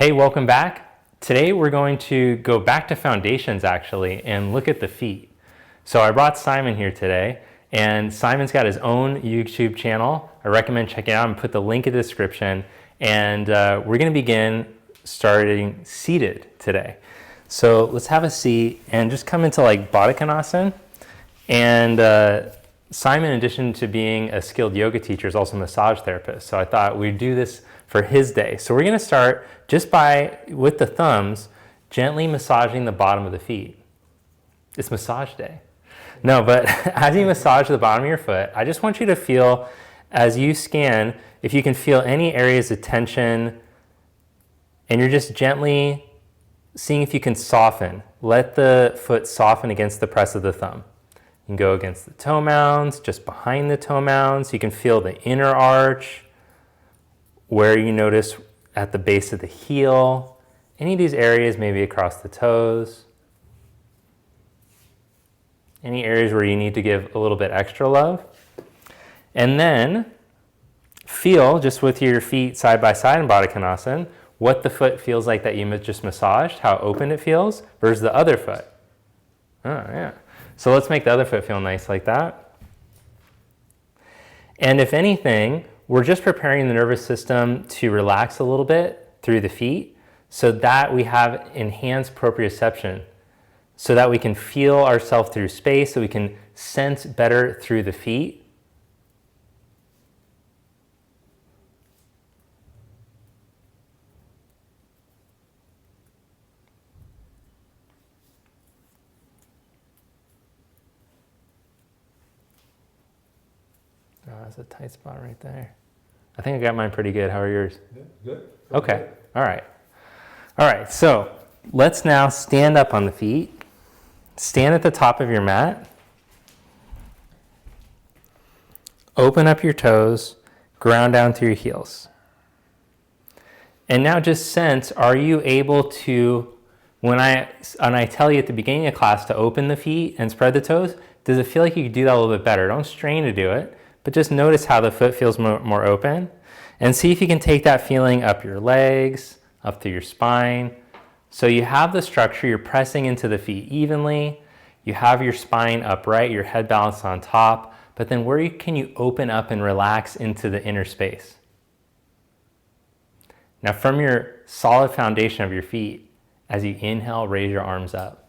Hey, welcome back. Today we're going to go back to foundations actually and look at the feet. So I brought Simon here today, and Simon's got his own YouTube channel. I recommend checking it out and put the link in the description. And we're going to begin starting seated today. So let's have a seat and just come into like Baddha Konasana. And Simon, in addition to being a skilled yoga teacher, is also a massage therapist. So I thought we'd do this for his day. So we're going to start just with the thumbs, gently massaging the bottom of the feet. It's massage day. No, but as you massage the bottom of your foot, I just want you to feel, as you scan, if you can feel any areas of tension, and you're just gently seeing if you can soften. Let the foot soften against the press of the thumb. You can go against the toe mounds, just behind the toe mounds. You can feel the inner arch, where you notice at the base of the heel, any of these areas, maybe across the toes, any areas where you need to give a little bit extra love. And then feel, just with your feet side by side in Baddha Konasana, what the foot feels like that you just massaged, how open it feels, versus the other foot. Oh, yeah. So let's make the other foot feel nice like that. And if anything, we're just preparing the nervous system to relax a little bit through the feet so that we have enhanced proprioception, so that we can feel ourselves through space, so we can sense better through the feet. Oh, that's a tight spot right there. I think I got mine pretty good. How are yours? Yeah, good. Okay. All right. All right. So let's now stand up on the feet. Stand at the top of your mat. Open up your toes. Ground down through your heels. And now just sense, are you able to, when I tell you at the beginning of class to open the feet and spread the toes, does it feel like you could do that a little bit better? Don't strain to do it, but just notice how the foot feels more open. And see if you can take that feeling up your legs, up through your spine. So you have the structure, you're pressing into the feet evenly. You have your spine upright, your head balanced on top. But then where can you open up and relax into the inner space? Now from your solid foundation of your feet, as you inhale, raise your arms up.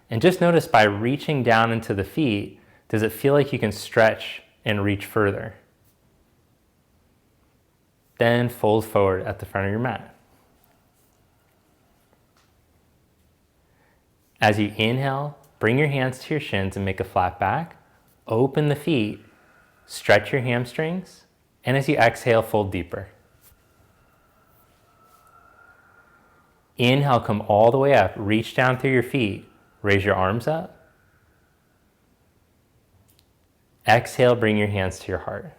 And just notice by reaching down into the feet, does it feel like you can stretch and reach further? Then fold forward at the front of your mat. As you inhale, bring your hands to your shins and make a flat back. Open the feet, stretch your hamstrings, and as you exhale, fold deeper. Inhale, come all the way up, reach down through your feet, raise your arms up. Exhale, bring your hands to your heart.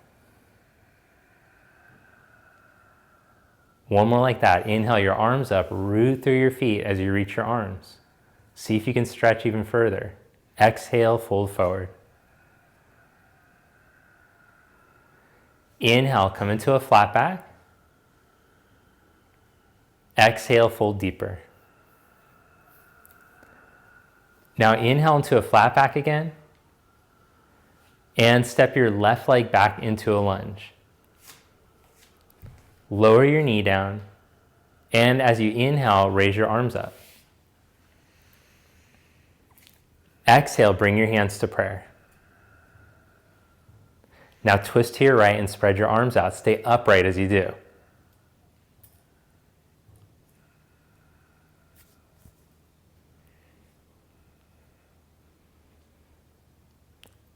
One more like that. Inhale your arms up, root through your feet as you reach your arms. See if you can stretch even further. Exhale, fold forward. Inhale, come into a flat back. Exhale, fold deeper. Now inhale into a flat back again. And step your left leg back into a lunge. Lower your knee down, and as you inhale, raise your arms up. Exhale, bring your hands to prayer. Now twist to your right and spread your arms out. Stay upright as you do.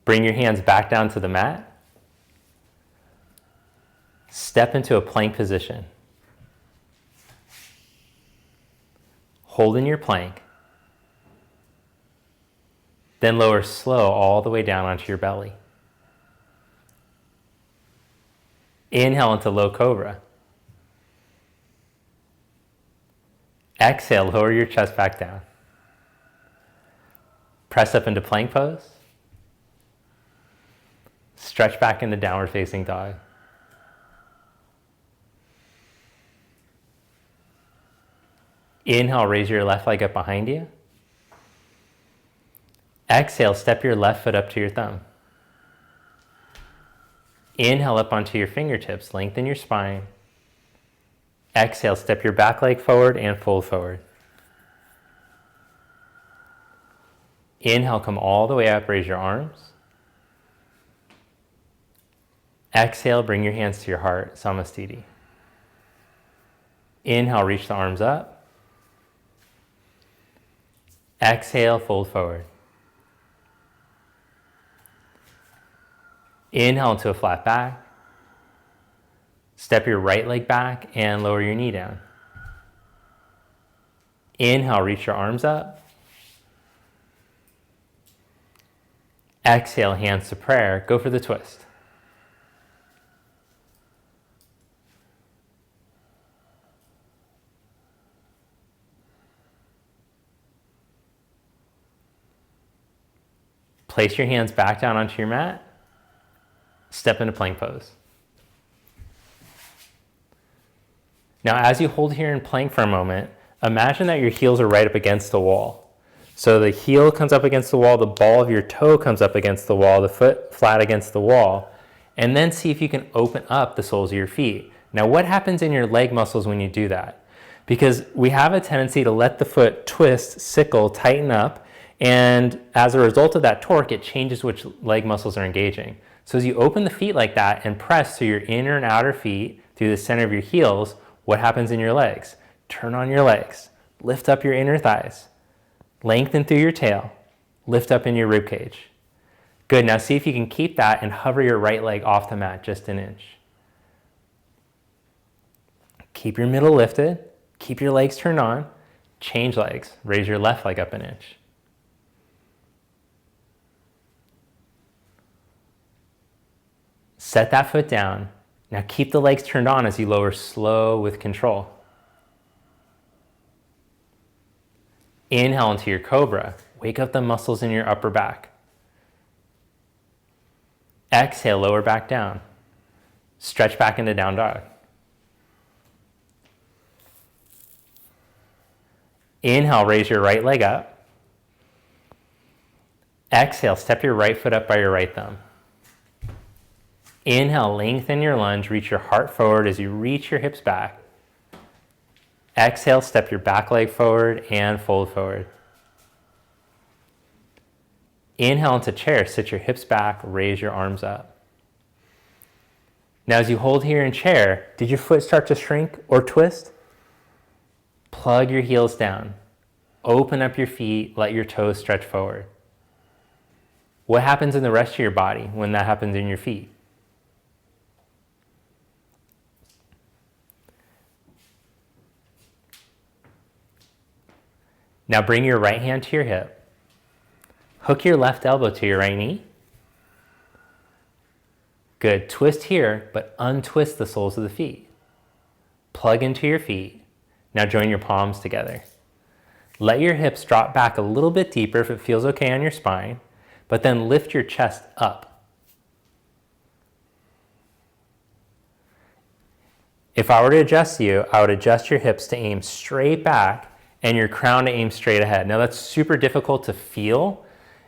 Bring your hands back down to the mat. Step into a plank position. Hold in your plank. Then lower slow all the way down onto your belly. Inhale into low cobra. Exhale, lower your chest back down. Press up into plank pose. Stretch back into downward facing dog. Inhale, raise your left leg up behind you. Exhale, step your left foot up to your thumb. Inhale up onto your fingertips, lengthen your spine. Exhale, step your back leg forward and fold forward. Inhale, come all the way up, raise your arms. Exhale, bring your hands to your heart, Samastiti. Inhale, reach the arms up. Exhale, fold forward. Inhale into a flat back. Step your right leg back and lower your knee down. Inhale, reach your arms up. Exhale, hands to prayer. Go for the twist. Place your hands back down onto your mat. Step into plank pose. Now, as you hold here in plank for a moment, imagine that your heels are right up against the wall. So the heel comes up against the wall, the ball of your toe comes up against the wall, the foot flat against the wall, and then see if you can open up the soles of your feet. Now, what happens in your leg muscles when you do that? Because we have a tendency to let the foot twist, sickle, tighten up, and as a result of that torque, it changes which leg muscles are engaging. So as you open the feet like that and press through your inner and outer feet through the center of your heels, what happens in your legs? Turn on your legs, lift up your inner thighs, lengthen through your tail, lift up in your rib cage. Good, now see if you can keep that and hover your right leg off the mat just an inch. Keep your middle lifted, keep your legs turned on, change legs, raise your left leg up an inch. Set that foot down. Now keep the legs turned on as you lower slow with control. Inhale into your cobra. Wake up the muscles in your upper back. Exhale, lower back down. Stretch back into down dog. Inhale, raise your right leg up. Exhale, step your right foot up by your right thumb. Inhale, lengthen your lunge, reach your heart forward as you reach your hips back. Exhale, step your back leg forward and fold forward. Inhale into chair, sit your hips back, raise your arms up. Now as you hold here in chair, did your foot start to shrink or twist? Plug your heels down. Open up your feet, let your toes stretch forward. What happens in the rest of your body when that happens in your feet? Now bring your right hand to your hip. Hook your left elbow to your right knee. Good. Twist here, but untwist the soles of the feet. Plug into your feet. Now join your palms together. Let your hips drop back a little bit deeper if it feels okay on your spine, but then lift your chest up. If I were to adjust you, I would adjust your hips to aim straight back and your crown to aim straight ahead. Now that's super difficult to feel.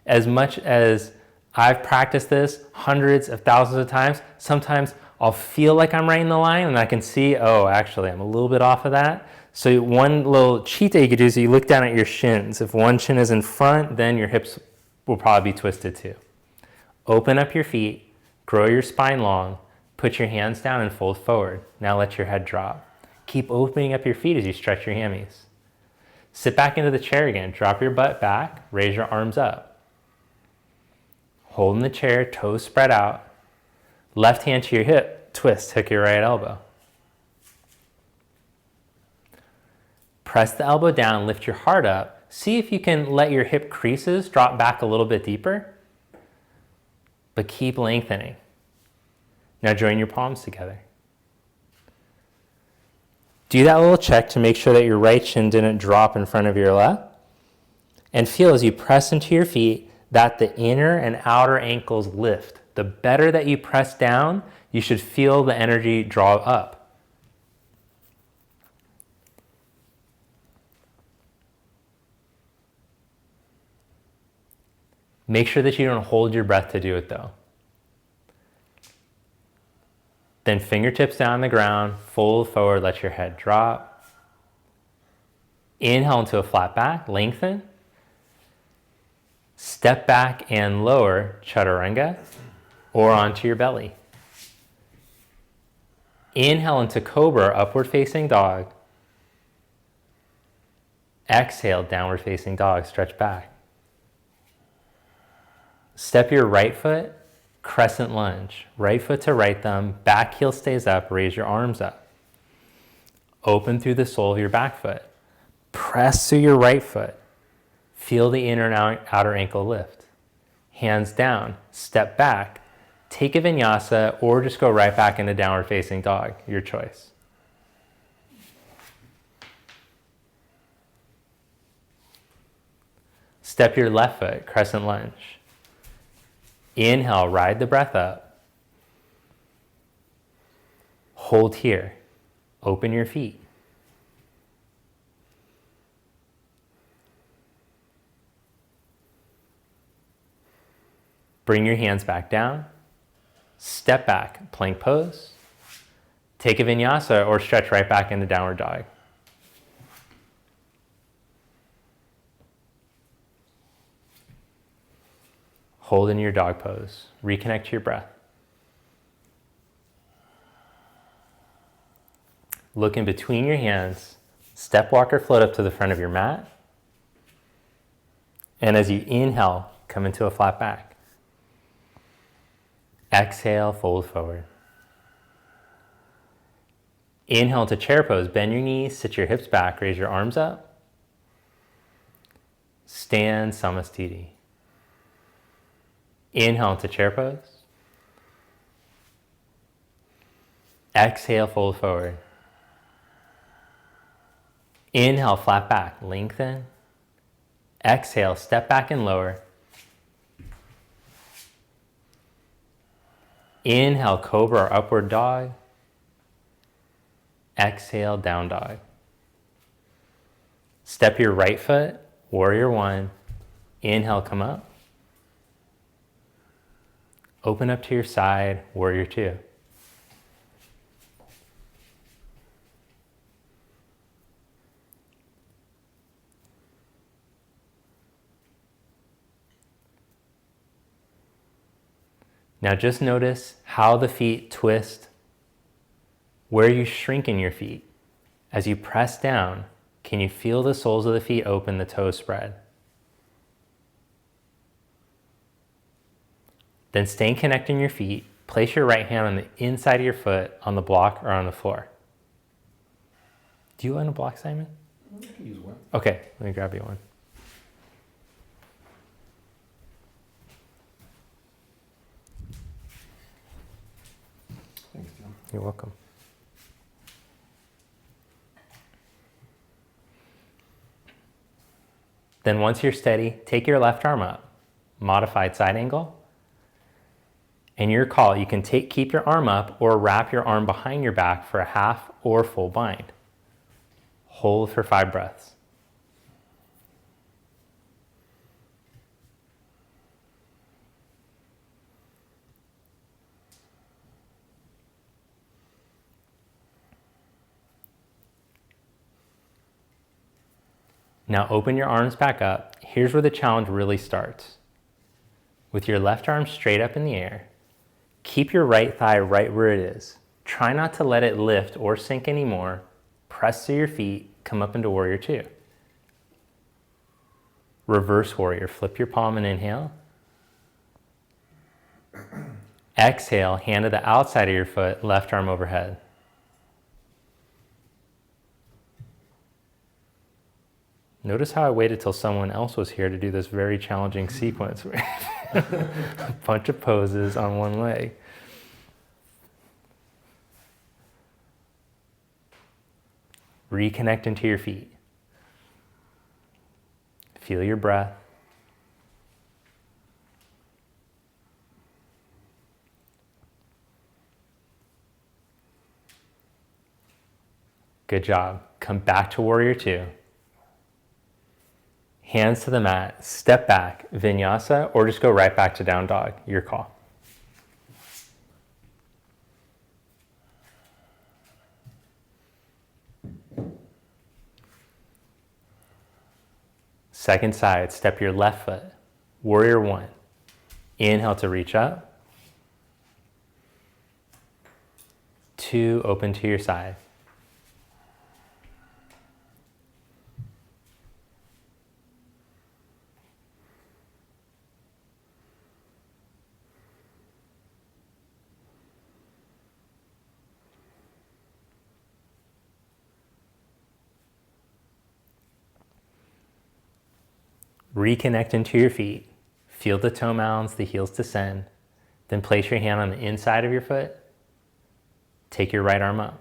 As much as I've practiced this hundreds of thousands of times, sometimes I'll feel like I'm right in the line and I can see, oh, actually I'm a little bit off of that. So one little cheat that you could do is you look down at your shins. If one shin is in front, then your hips will probably be twisted too. Open up your feet, grow your spine long, put your hands down and fold forward. Now let your head drop. Keep opening up your feet as you stretch your hammies. Sit back into the chair again. Drop your butt back. Raise your arms up. Hold in the chair, toes spread out. Left hand to your hip. Twist, hook your right elbow. Press the elbow down, lift your heart up. See if you can let your hip creases drop back a little bit deeper. But keep lengthening. Now join your palms together. Do that little check to make sure that your right shin didn't drop in front of your left. And feel as you press into your feet that the inner and outer ankles lift. The better that you press down, you should feel the energy draw up. Make sure that you don't hold your breath to do it though. Then fingertips down on the ground, fold forward, let your head drop. Inhale into a flat back, lengthen. Step back and lower, chaturanga, or onto your belly. Inhale into cobra, upward facing dog. Exhale, downward facing dog, stretch back. Step your right foot, crescent lunge. Right foot to right thumb, back heel stays up, raise your arms up. Open through the sole of your back foot. Press through your right foot. Feel the inner and outer ankle lift. Hands down, step back. Take a vinyasa or just go right back into downward facing dog, your choice. Step your left foot, crescent lunge. Inhale, ride the breath up. Hold here. Open your feet. Bring your hands back down. Step back, plank pose. Take a vinyasa or stretch right back into downward dog. Hold in your dog pose. Reconnect to your breath. Look in between your hands. Step, walk, or float up to the front of your mat. And as you inhale, come into a flat back. Exhale, fold forward. Inhale to chair pose. Bend your knees, sit your hips back, raise your arms up. Stand Samastiti. Inhale to chair pose. Exhale, fold forward. Inhale, flat back, lengthen. Exhale, step back and lower. Inhale, cobra or upward dog. Exhale, down dog. Step your right foot, warrior one. Inhale, come up. Open up to your side, warrior two. Now just notice how the feet twist, where you shrink in your feet. As you press down, can you feel the soles of the feet open, the toes spread? Then staying connected in your feet, place your right hand on the inside of your foot on the block or on the floor. Do you want a block, Simon? I can use one. Okay, let me grab you one. Thanks, John. You're welcome. Then once you're steady, take your left arm up, modified side angle. And your call, you can keep your arm up or wrap your arm behind your back for a half or full bind. Hold for 5 breaths. Now open your arms back up. Here's where the challenge really starts. With your left arm straight up in the air, keep your right thigh right where it is. Try not to let it lift or sink anymore. Press through your feet, come up into warrior two. Reverse warrior, flip your palm and inhale. Exhale, hand to the outside of your foot, left arm overhead. Notice how I waited till someone else was here to do this very challenging sequence. A bunch of poses on one leg. Reconnect into your feet. Feel your breath. Good job. Come back to warrior two. hands to the mat, step back, vinyasa, or just go right back to down dog, your call. Second side, step your left foot, warrior one. Inhale to reach up. 2, open to your side. Reconnect into your feet. Feel the toe mounds, the heels descend. Then place your hand on the inside of your foot. Take your right arm up.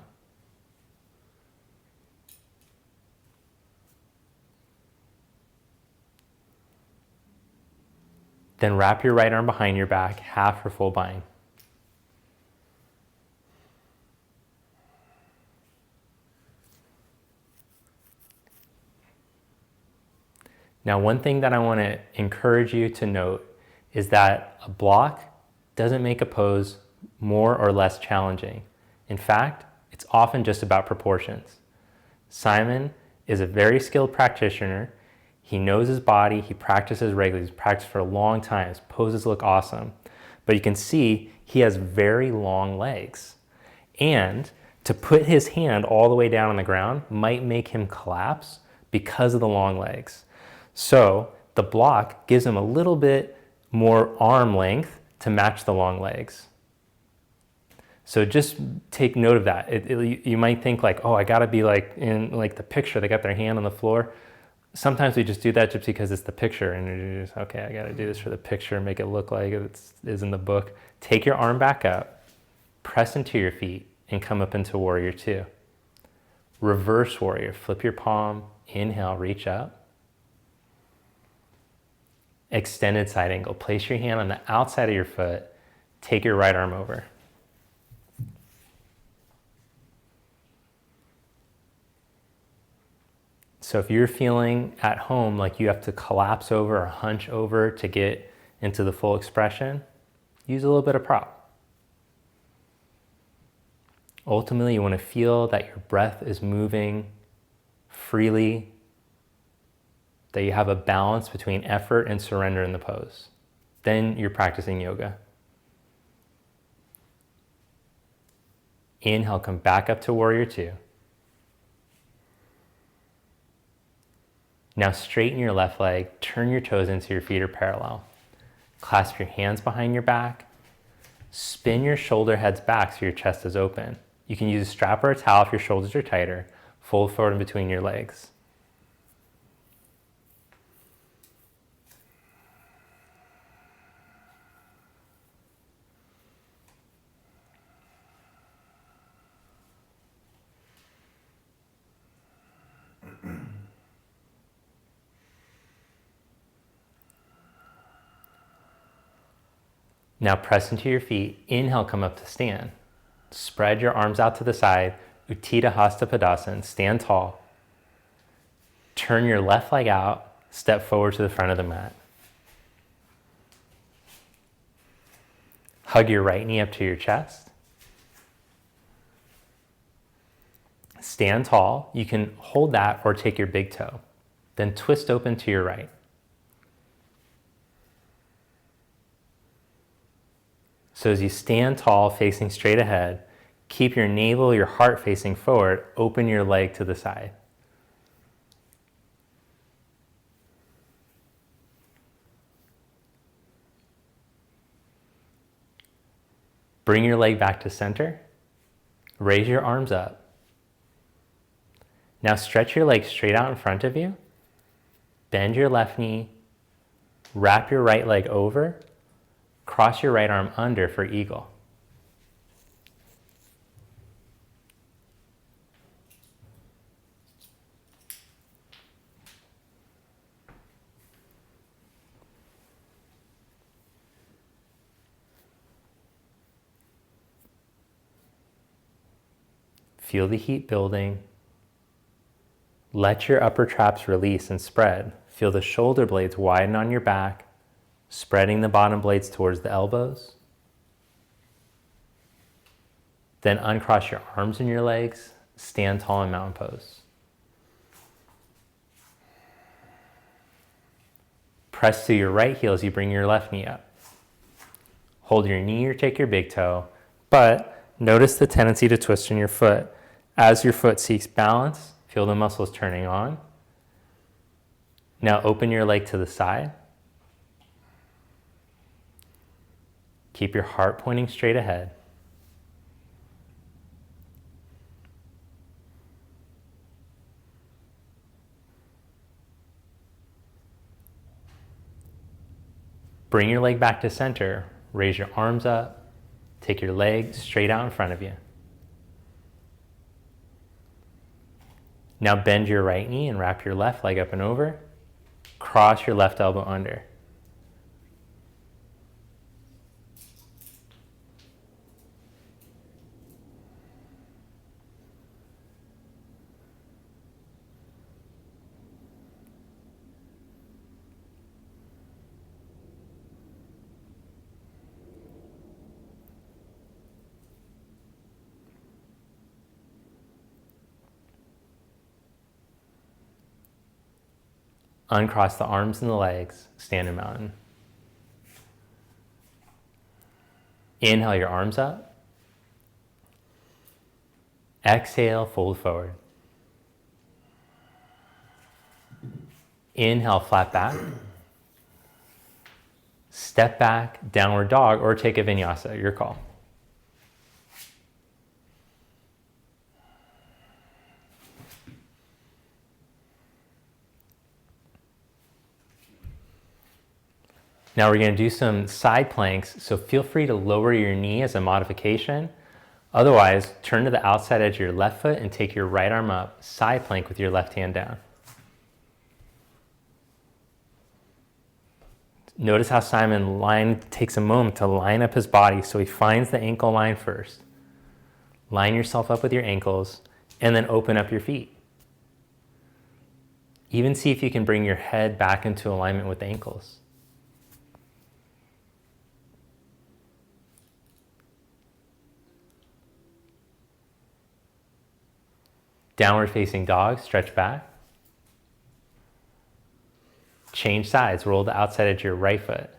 Then wrap your right arm behind your back, half or full bind. Now, one thing that I want to encourage you to note is that a block doesn't make a pose more or less challenging. In fact, it's often just about proportions. Simon is a very skilled practitioner. He knows his body, he practices regularly, he's practiced for a long time, his poses look awesome. But you can see he has very long legs. And to put his hand all the way down on the ground might make him collapse because of the long legs. So the block gives him a little bit more arm length to match the long legs. So just take note of that. You might think like, oh, I gotta be like in like the picture, they got their hand on the floor. Sometimes we just do that just because it's the picture and you're just, okay, I gotta do this for the picture, make it look like it is in the book. Take your arm back up, press into your feet and come up into warrior two. Reverse warrior, flip your palm, inhale, reach up. Extended side angle. Place your hand on the outside of your foot. Take your right arm over. So if you're feeling at home like you have to collapse over or hunch over to get into the full expression, use a little bit of prop. Ultimately, you want to feel that your breath is moving freely, that you have a balance between effort and surrender in the pose. Then you're practicing yoga. Inhale, come back up to warrior two. Now straighten your left leg, turn your toes into your feet are parallel. Clasp your hands behind your back. Spin your shoulder heads back so your chest is open. You can use a strap or a towel if your shoulders are tighter. Fold forward in between your legs. Now press into your feet. Inhale, come up to stand. Spread your arms out to the side. Utthita Hasta Padasan. Stand tall. Turn your left leg out. Step forward to the front of the mat. Hug your right knee up to your chest. Stand tall. You can hold that or take your big toe. Then twist open to your right. So as you stand tall, facing straight ahead, keep your navel, your heart facing forward, open your leg to the side. Bring your leg back to center. Raise your arms up. Now stretch your leg straight out in front of you. Bend your left knee. Wrap your right leg over. Cross your right arm under for eagle. Feel the heat building. Let your upper traps release and spread. Feel the shoulder blades widen on your back, spreading the bottom blades towards the elbows. Then uncross your arms and your legs. Stand tall in mountain pose. Press to your right heel as you bring your left knee up. Hold your knee or take your big toe, but notice the tendency to twist in your foot. As your foot seeks balance, feel the muscles turning on. Now open your leg to the side. Keep your heart pointing straight ahead. Bring your leg back to center. Raise your arms up. Take your leg straight out in front of you. Now bend your right knee and wrap your left leg up and over. Cross your left elbow under. Uncross the arms and the legs, stand in mountain. Inhale your arms up. Exhale, fold forward. Inhale, flat back. Step back, downward dog, or take a vinyasa, your call. Now we're going to do some side planks, so feel free to lower your knee as a modification. Otherwise, turn to the outside edge of your left foot and take your right arm up, side plank with your left hand down. Notice how Simon takes a moment to line up his body, so he finds the ankle line first. Line yourself up with your ankles, and then open up your feet. Even see if you can bring your head back into alignment with the ankles. Downward facing dog, stretch back. Change sides, roll the outside edge of your right foot.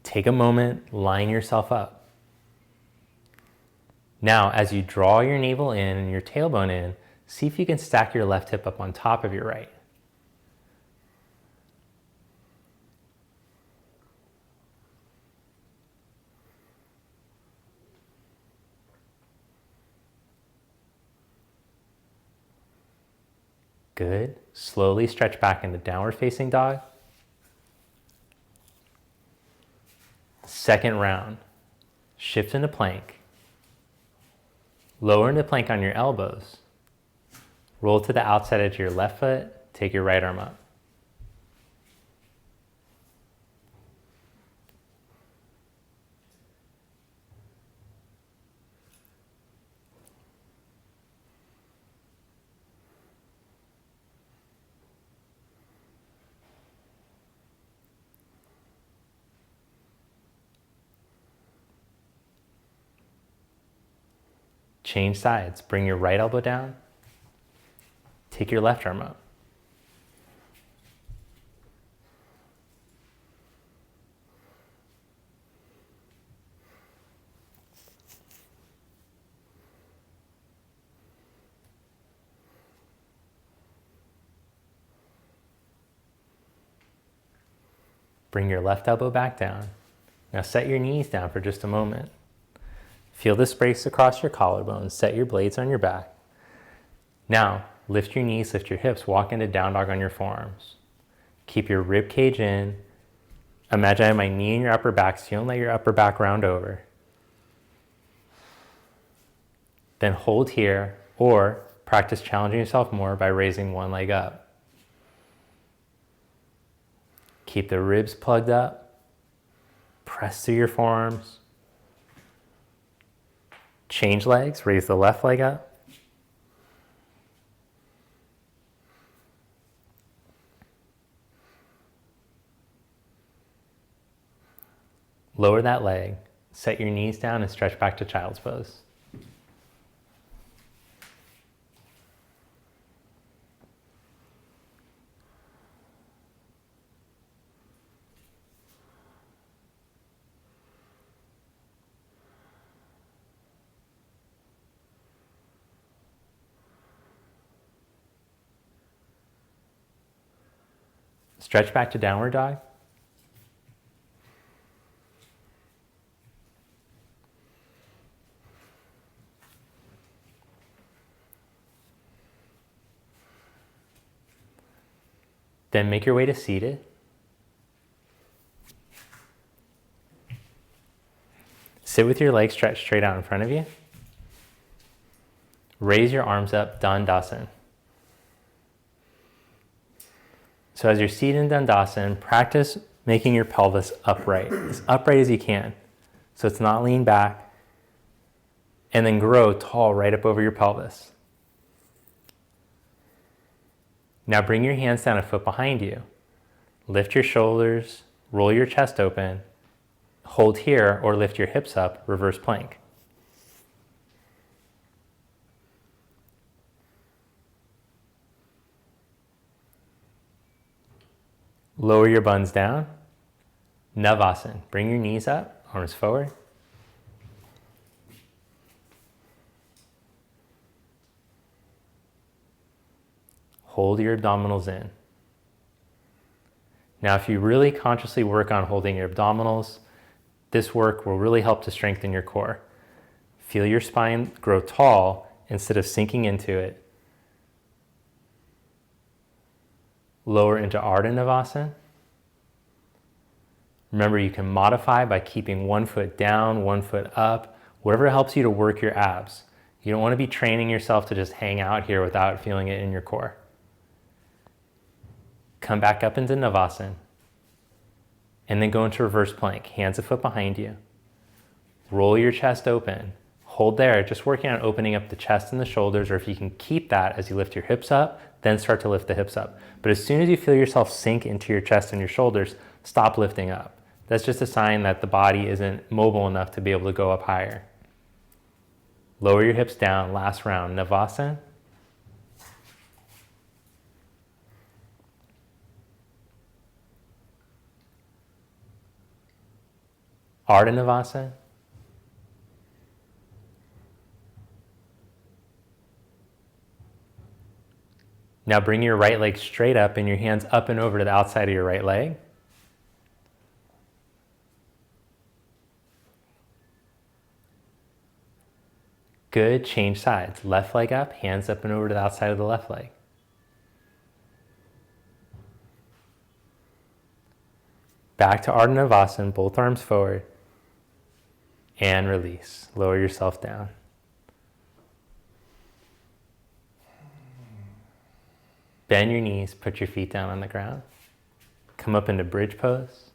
Take a moment, line yourself up. Now, as you draw your navel in and your tailbone in, see if you can stack your left hip up on top of your right. Good. Slowly stretch back into downward facing dog. Second round. Shift into plank. Lower into plank on your elbows. Roll to the outside edge of your left foot. Take your right arm up. Change sides. Bring your right elbow down. Take your left arm up. Bring your left elbow back down. Now set your knees down for just a moment. Feel this brace across your collarbones. Set your blades on your back. Now, lift your knees, lift your hips, walk into down dog on your forearms. Keep your rib cage in. Imagine I have my knee in your upper back so you don't let your upper back round over. Then hold here, or practice challenging yourself more by raising one leg up. Keep the ribs plugged up. Press through your forearms. Change legs, raise the left leg up. Lower that leg, set your knees down and stretch back to child's pose. Stretch back to downward dog. Then make your way to seated. Sit with your legs stretched straight out in front of you. Raise your arms up, Dandasana. So as you're seated in Dandasana, practice making your pelvis upright, as upright as you can. So it's not lean back. And then grow tall right up over your pelvis. Now bring your hands down a foot behind you. Lift your shoulders, roll your chest open, hold here or lift your hips up, reverse plank. Lower your buns down. Navasana. Bring your knees up, arms forward. Hold your abdominals in. Now, if you really consciously work on holding your abdominals, this work will really help to strengthen your core. Feel your spine grow tall instead of sinking into it. Lower into Ardha Navasana. Remember, you can modify by keeping one foot down, one foot up, whatever helps you to work your abs. You don't want to be training yourself to just hang out here without feeling it in your core. Come back up into Navasana. And then go into reverse plank, hands a foot behind you. Roll your chest open. Hold there, just working on opening up the chest and the shoulders, or if you can keep that as you lift your hips up, then start to lift the hips up. But as soon as you feel yourself sink into your chest and your shoulders, stop lifting up. That's just a sign that the body isn't mobile enough to be able to go up higher. Lower your hips down, last round, Navasana. Ardha Navasana. Now bring your right leg straight up and your hands up and over to the outside of your right leg. Good, change sides. Left leg up, hands up and over to the outside of the left leg. Back to Ardha Navasana, both arms forward. And release. Lower yourself down. Bend your knees, put your feet down on the ground. Come up into bridge pose.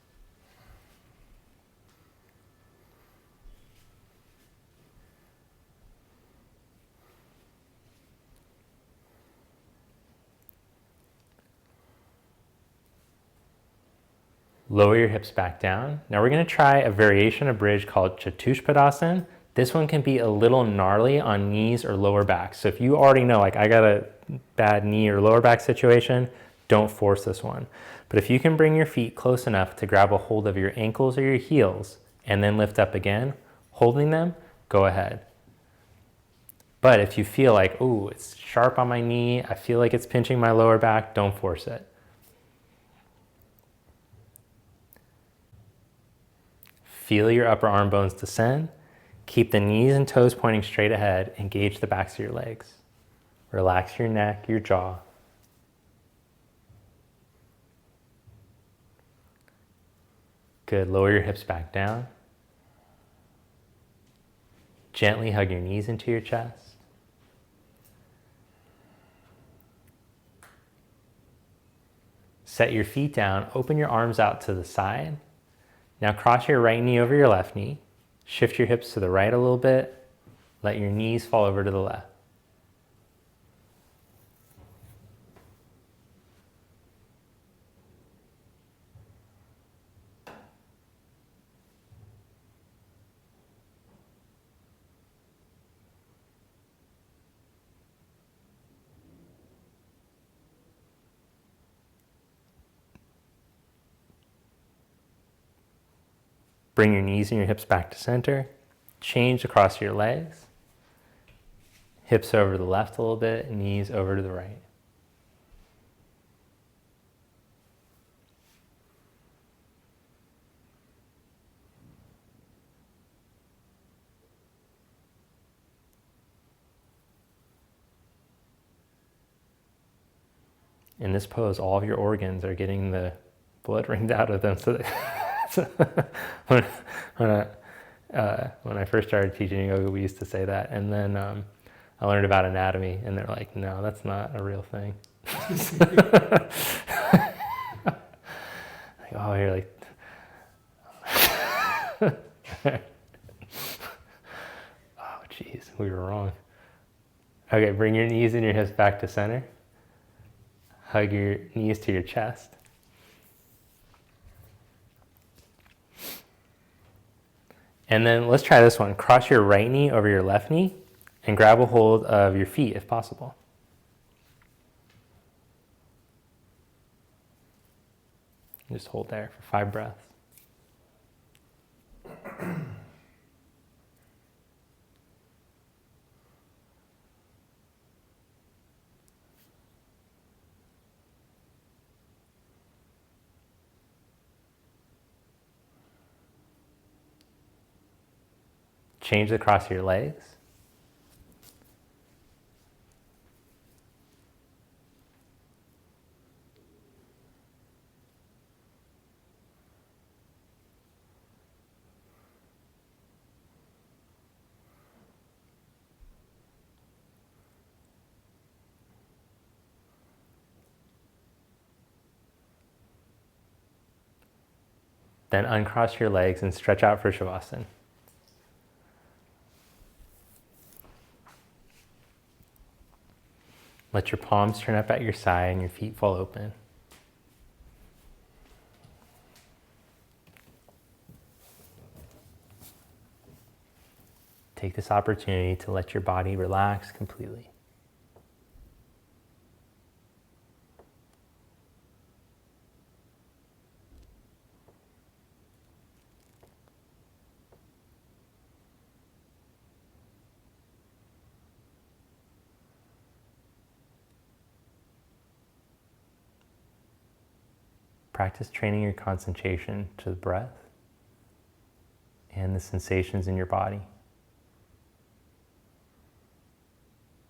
Lower your hips back down. Now we're going to try a variation of bridge called Chatush Padasan. This one can be a little gnarly on knees or lower back. So if you already know, like I got a bad knee or lower back situation, don't force this one. But if you can bring your feet close enough to grab a hold of your ankles or your heels and then lift up again, holding them, go ahead. But if you feel like, ooh, it's sharp on my knee, I feel like it's pinching my lower back, don't force it. Feel your upper arm bones descend. Keep the knees and toes pointing straight ahead. Engage the backs of your legs. Relax your neck, your jaw. Good. Lower your hips back down. Gently hug your knees into your chest. Set your feet down. Open your arms out to the side. Now cross your right knee over your left knee. Shift your hips to the right a little bit. Let your knees fall over to the left. Bring your knees and your hips back to center. Change across your legs. Hips over to the left a little bit, knees over to the right. In this pose, all of your organs are getting the blood rained out of them. So that when I first started teaching yoga, we used to say that. And then I learned about anatomy, and they're like, no, that's not a real thing. Like, oh, you're like... Oh, jeez, we were wrong. Okay, bring your knees and your hips back to center. Hug your knees to your chest. And then let's try this one. Cross your right knee over your left knee and grab a hold of your feet if possible. Just hold there for 5 breaths. Change the cross of your legs. Then uncross your legs and stretch out for Shavasana. Let your palms turn up at your side and your feet fall open. Take this opportunity to let your body relax completely. Practice training your concentration to the breath and the sensations in your body.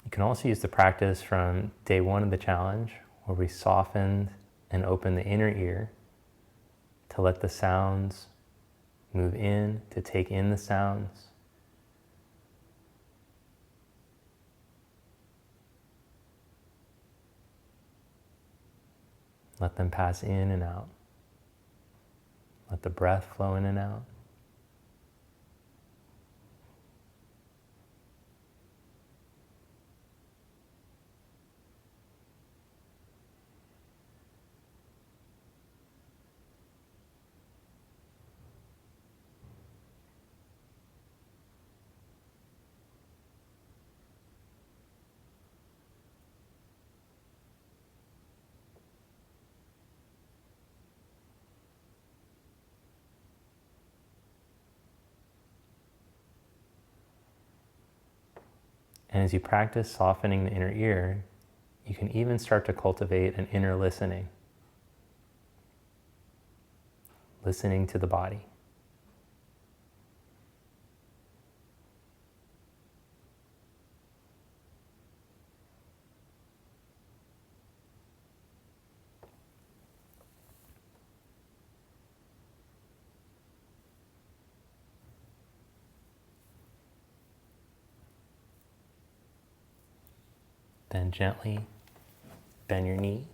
You can also use the practice from day 1 of the challenge, where we softened and opened the inner ear to let the sounds move in, to take in the sounds. Let them pass in and out. Let the breath flow in and out. And as you practice softening the inner ear, you can even start to cultivate an inner listening. Listening to the body. Then gently bend your knees.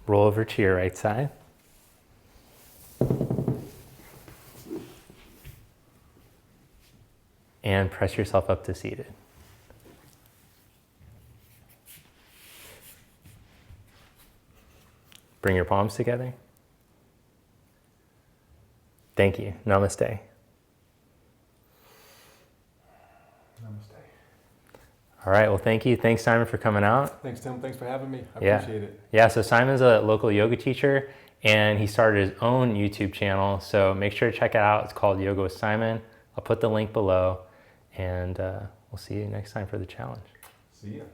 Roll over to your right side. press yourself up to seated. Bring your palms together. Thank you. Namaste. Namaste. All right, well, thank you. Thanks, Simon, for coming out. Thanks, Tim. Thanks for having me. I Yeah. appreciate it. Yeah, so Simon's a local yoga teacher, and he started his own YouTube channel, so make sure to check it out. It's called Yoga with Simon. I'll put the link below, and we'll see you next time for the challenge. See ya.